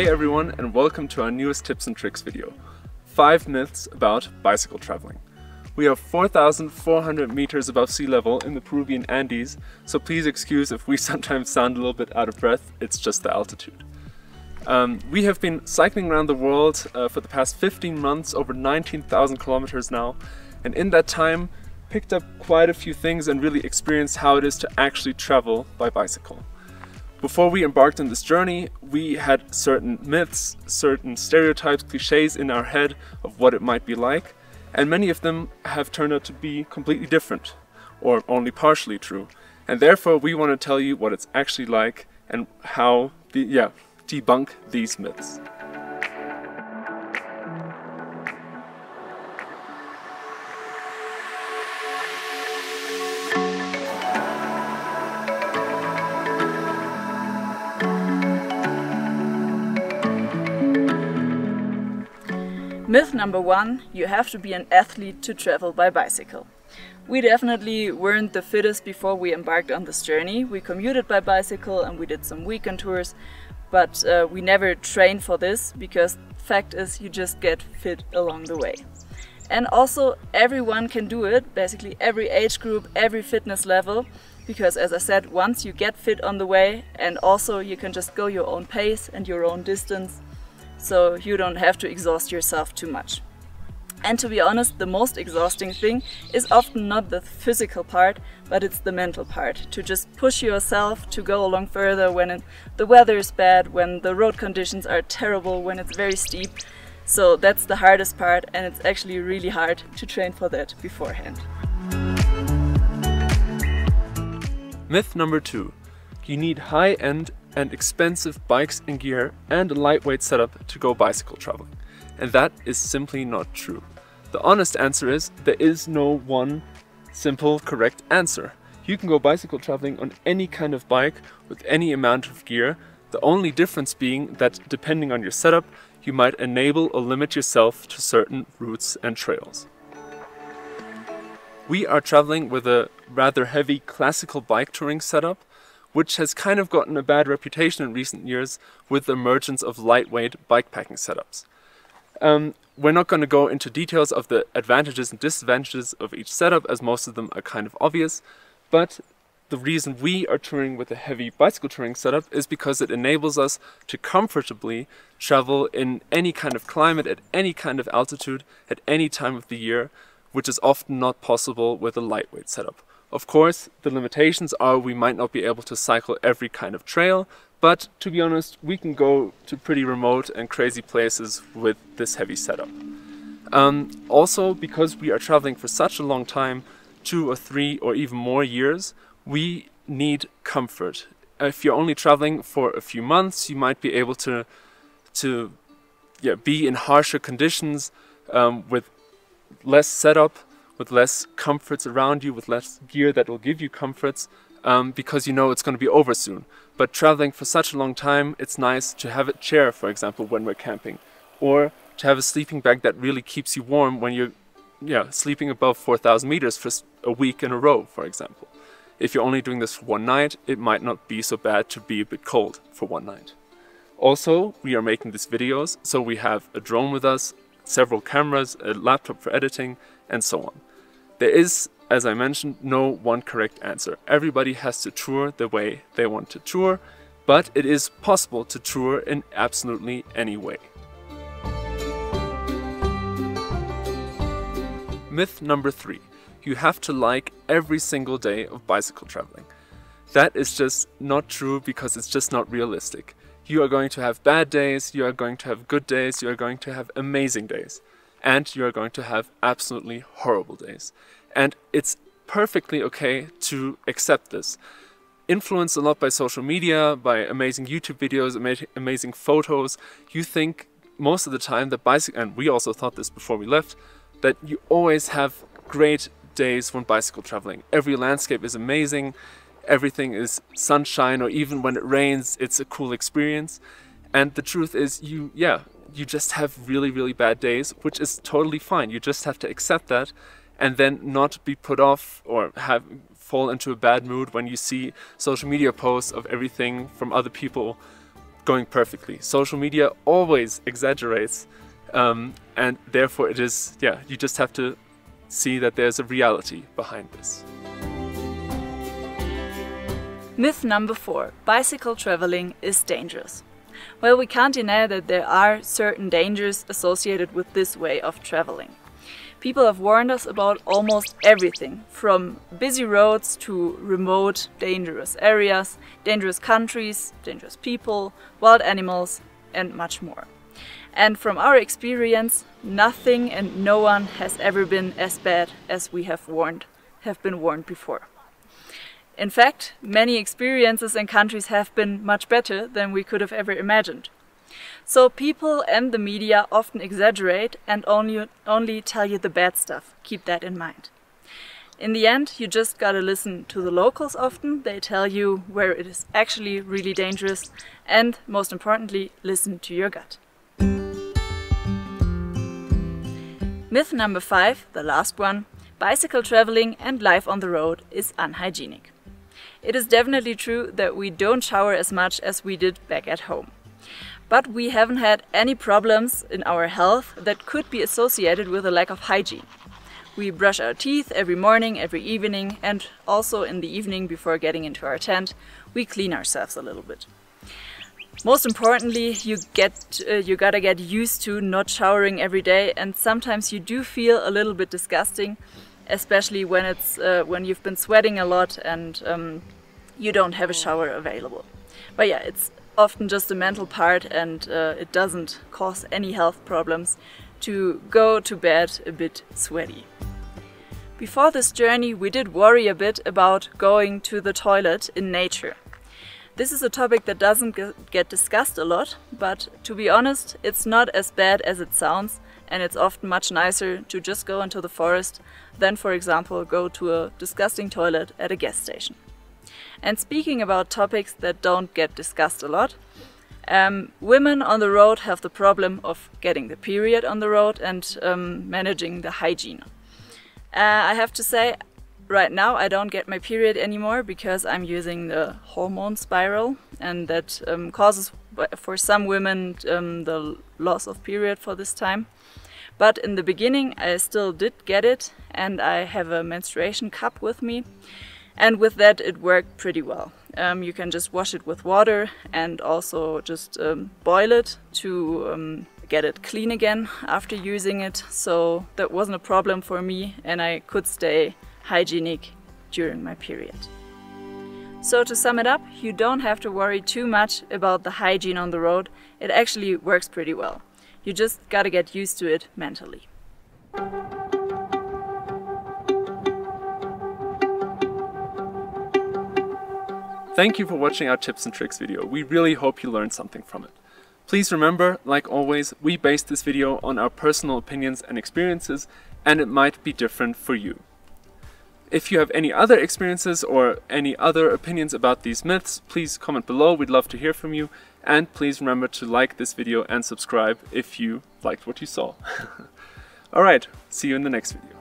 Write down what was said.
Hey everyone, and welcome to our newest tips and tricks video. 5 myths about bicycle traveling. We are 4,400 meters above sea level in the Peruvian Andes, so please excuse if we sometimes sound a little bit out of breath, it's just the altitude. We have been cycling around the world for the past 15 months, over 19,000 kilometers now, and in that time picked up quite a few things and really experienced how it is to actually travel by bicycle. Before we embarked on this journey, we had certain myths, certain stereotypes, clichés in our head of what it might be like, and many of them have turned out to be completely different, or only partially true. And therefore we want to tell you what it's actually like and how, debunk these myths. Myth number 1, you have to be an athlete to travel by bicycle. We definitely weren't the fittest before we embarked on this journey. We commuted by bicycle and we did some weekend tours, but we never trained for this because fact is you just get fit along the way. And also everyone can do it, basically every age group, every fitness level, because as I said, once you get fit on the way, and also you can just go your own pace and your own distance, so you don't have to exhaust yourself too much. And to be honest, the most exhausting thing is often not the physical part, but it's the mental part. To just push yourself to go along further when the weather is bad, when the road conditions are terrible, when it's very steep. So that's the hardest part, and it's actually really hard to train for that beforehand. Myth number 2. You need high-end and expensive bikes and gear and a lightweight setup to go bicycle traveling. And that is simply not true. The honest answer is there is no one simple correct answer. You can go bicycle traveling on any kind of bike with any amount of gear, the only difference being that depending on your setup, you might enable or limit yourself to certain routes and trails. We are traveling with a rather heavy classical bike touring setup, which has kind of gotten a bad reputation in recent years with the emergence of lightweight bikepacking setups. We're not going to go into details of the advantages and disadvantages of each setup, as most of them are kind of obvious, but the reason we are touring with a heavy bicycle touring setup is because it enables us to comfortably travel in any kind of climate, at any kind of altitude, at any time of the year, which is often not possible with a lightweight setup. Of course, the limitations are we might not be able to cycle every kind of trail, but to be honest, we can go to pretty remote and crazy places with this heavy setup. Also, because we are traveling for such a long time, 2 or 3 or even more years, we need comfort. If you're only traveling for a few months, you might be able to be in harsher conditions with less setup, with less comforts around you, with less gear that will give you comforts, because you know it's going to be over soon. But traveling for such a long time, it's nice to have a chair, for example, when we're camping, or to have a sleeping bag that really keeps you warm when you're sleeping above 4,000 meters for a week in a row, for example. If you're only doing this for one night, it might not be so bad to be a bit cold for one night. Also, we are making these videos, so we have a drone with us, several cameras, a laptop for editing, and so on. There is, as I mentioned, no one correct answer. Everybody has to tour the way they want to tour, but it is possible to tour in absolutely any way. Myth number 3. You have to like every single day of bicycle traveling. That is just not true because it's just not realistic. You are going to have bad days, you are going to have good days, you are going to have amazing days. And you are going to have absolutely horrible days. And it's perfectly okay to accept this. Influenced a lot by social media, by amazing YouTube videos, amazing photos, you think most of the time that and we also thought this before we left, that you always have great days when bicycle traveling. Every landscape is amazing, everything is sunshine, or even when it rains, it's a cool experience. And the truth is, you just have really, really bad days, which is totally fine. You just have to accept that and then not be put off or fall into a bad mood when you see social media posts of everything from other people going perfectly. Social media always exaggerates, and therefore it is, yeah, you just have to see that there's a reality behind this. Myth number 4. Bicycle traveling is dangerous. Well, we can't deny that there are certain dangers associated with this way of traveling. People have warned us about almost everything, from busy roads to remote, dangerous areas, dangerous countries, dangerous people, wild animals, and much more. And from our experience, nothing and no one has ever been as bad as we have been warned before. In fact, many experiences and countries have been much better than we could have ever imagined. So people and the media often exaggerate and only tell you the bad stuff. Keep that in mind. In the end, you just gotta listen to the locals often. They tell you where it is actually really dangerous, and most importantly, listen to your gut. Myth number 5, the last one: bicycle traveling and life on the road is unhygienic. It is definitely true that we don't shower as much as we did back at home. But we haven't had any problems in our health that could be associated with a lack of hygiene. We brush our teeth every morning, every evening, and also in the evening before getting into our tent, we clean ourselves a little bit. Most importantly, you gotta get used to not showering every day, and sometimes you do feel a little bit disgusting, especially when you've been sweating a lot and you don't have a shower available. But yeah, it's often just a mental part, and it doesn't cause any health problems to go to bed a bit sweaty. Before this journey, we did worry a bit about going to the toilet in nature. This is a topic that doesn't get discussed a lot, but to be honest, it's not as bad as it sounds, and it's often much nicer to just go into the forest than, for example, go to a disgusting toilet at a gas station. And speaking about topics that don't get discussed a lot, women on the road have the problem of getting the period on the road and managing the hygiene. I have to say, right now I don't get my period anymore because I'm using the hormone spiral, and that causes for some women the loss of period for this time. But in the beginning I still did get it, and I have a menstruation cup with me. And with that it worked pretty well. You can just wash it with water and also just boil it to get it clean again after using it. So that wasn't a problem for me, and I could stay hygienic during my period. So to sum it up, you don't have to worry too much about the hygiene on the road. It actually works pretty well. You just gotta get used to it mentally. Thank you for watching our tips and tricks video. We really hope you learned something from it. Please remember, like always, we based this video on our personal opinions and experiences, and it might be different for you. If you have any other experiences or any other opinions about these myths, please comment below. We'd love to hear from you. And please remember to like this video and subscribe if you liked what you saw. Alright, see you in the next video.